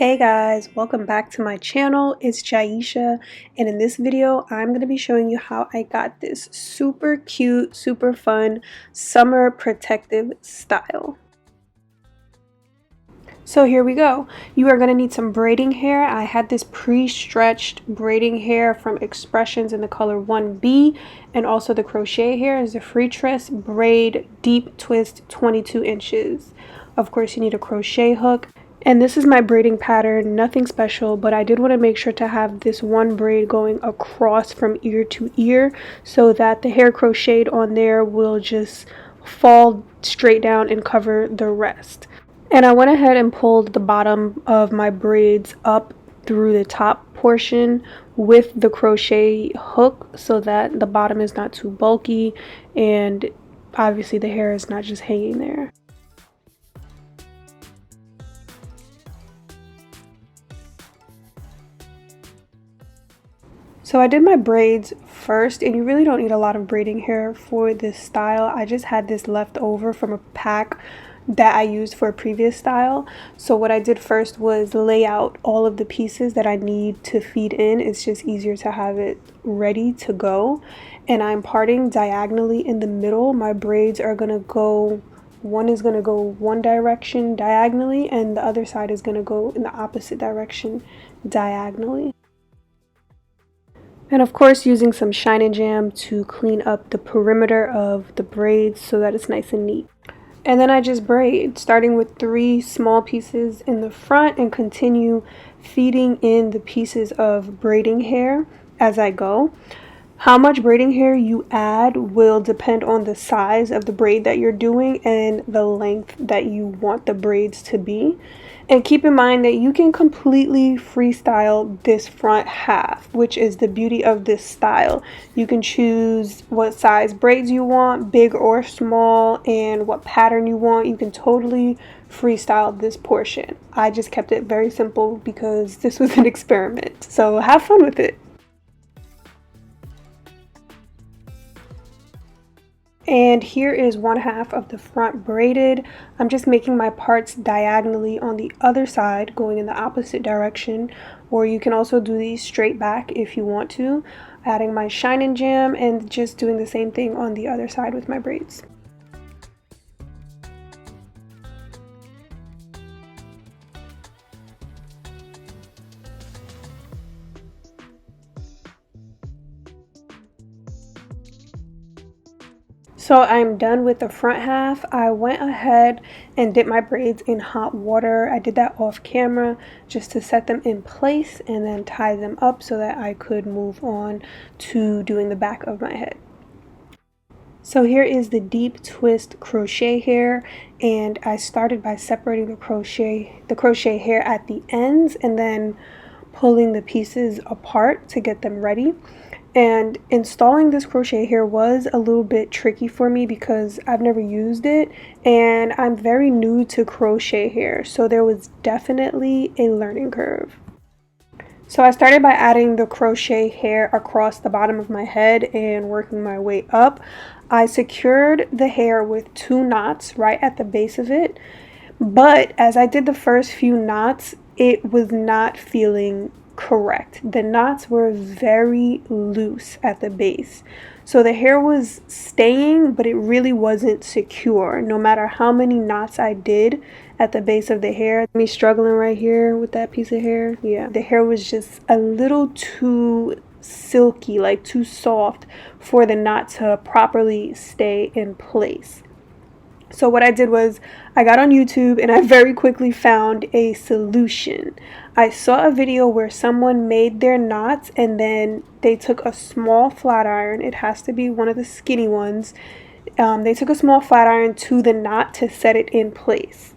Hey guys, welcome back to my channel. It's Jaisha, and in this video I'm going to be showing you how I got this super cute, super fun summer protective style. So here we go. You are going to need some braiding hair. I had this pre-stretched braiding hair from Expressions in the color 1B, and also the crochet hair is the Freetress braid deep twist 22 inches. Of course, you need a crochet hook. And this is my braiding pattern, nothing special, but I did want to make sure to have this one braid going across from ear to ear so that the hair crocheted on there will just fall straight down and cover the rest. And I went ahead and pulled the bottom of my braids up through the top portion with the crochet hook so that the bottom is not too bulky and obviously the hair is not just hanging there. So I did my braids first, and you really don't need a lot of braiding hair for this style. I just had this left over from a pack that I used for a previous style. So what I did first was lay out all of the pieces that I need to feed in. It's just easier to have it ready to go. And I'm parting diagonally in the middle. My braids are gonna go, one is gonna go one direction diagonally and the other side is gonna go in the opposite direction diagonally. And of course using some Shine and Jam to clean up the perimeter of the braids so that it's nice and neat. And then I just braid, starting with 3 small pieces in the front and continue feeding in the pieces of braiding hair as I go. How much braiding hair you add will depend on the size of the braid that you're doing and the length that you want the braids to be. And keep in mind that you can completely freestyle this front half, which is the beauty of this style. You can choose what size braids you want, big or small, and what pattern you want. You can totally freestyle this portion. I just kept it very simple because this was an experiment. So have fun with it. And here is one half of the front braided. I'm just making my parts diagonally on the other side, going in the opposite direction, or you can also do these straight back if you want to, adding my Shine and Jam and just doing the same thing on the other side with my braids. So I'm done with the front half. I went ahead and dipped my braids in hot water. I did that off camera just to set them in place and then tie them up so that I could move on to doing the back of my head. So here is the deep twist crochet hair, and I started by separating the crochet hair at the ends and then pulling the pieces apart to get them ready. And installing this crochet hair was a little bit tricky for me because I've never used it and I'm very new to crochet hair, so there was definitely a learning curve. So I started by adding the crochet hair across the bottom of my head and working my way up. I secured the hair with 2 knots right at the base of it, but as I did the first few knots, it was not feeling correct. The knots were very loose at the base. So the hair was staying, but it really wasn't secure. No matter how many knots I did at the base of the hair, me struggling right here with that piece of hair. Yeah, the hair was just a little too silky, like too soft for the knot to properly stay in place. So what I did was I got on YouTube and I very quickly found a solution. I saw a video where someone made their knots and then they took a small flat iron. It has to be one of the skinny ones. They took a small flat iron to the knot to set it in place.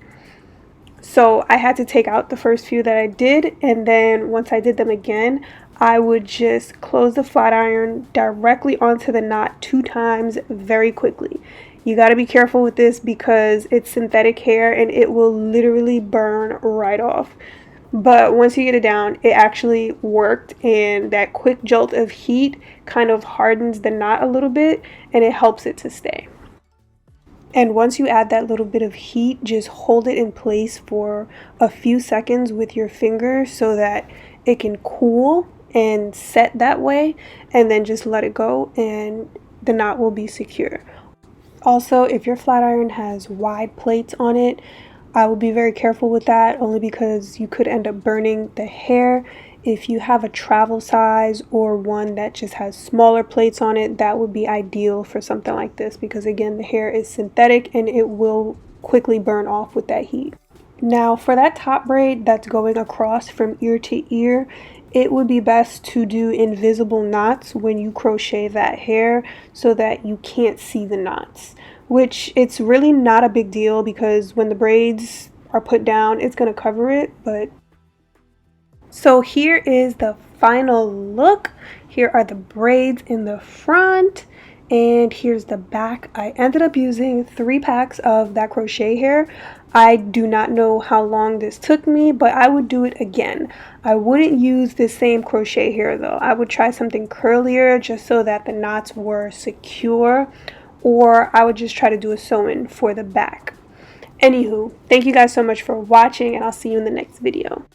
So I had to take out the first few that I did, and then once I did them again, I would just close the flat iron directly onto the knot 2 times very quickly. You got to be careful with this because it's synthetic hair and it will literally burn right off. But once you get it down, it actually worked, and that quick jolt of heat kind of hardens the knot a little bit and it helps it to stay. And once you add that little bit of heat, just hold it in place for a few seconds with your finger so that it can cool and set that way, and then just let it go and the knot will be secure. Also, if your flat iron has wide plates on it, I would be very careful with that, only because you could end up burning the hair. If you have a travel size or one that just has smaller plates on it, that would be ideal for something like this, because again, the hair is synthetic and it will quickly burn off with that heat. Now for that top braid that's going across from ear to ear, it would be best to do invisible knots when you crochet that hair so that you can't see the knots, which it's really not a big deal because when the braids are put down, it's going to cover it. But so here is the final look. Here are the braids in the front. And here's the back. I ended up using 3 packs of that crochet hair. I do not know how long this took me, but I would do it again. I wouldn't use the same crochet hair though. I would try something curlier just so that the knots were secure, or I would just try to do a sew-in for the back. Anywho, thank you guys so much for watching, and I'll see you in the next video.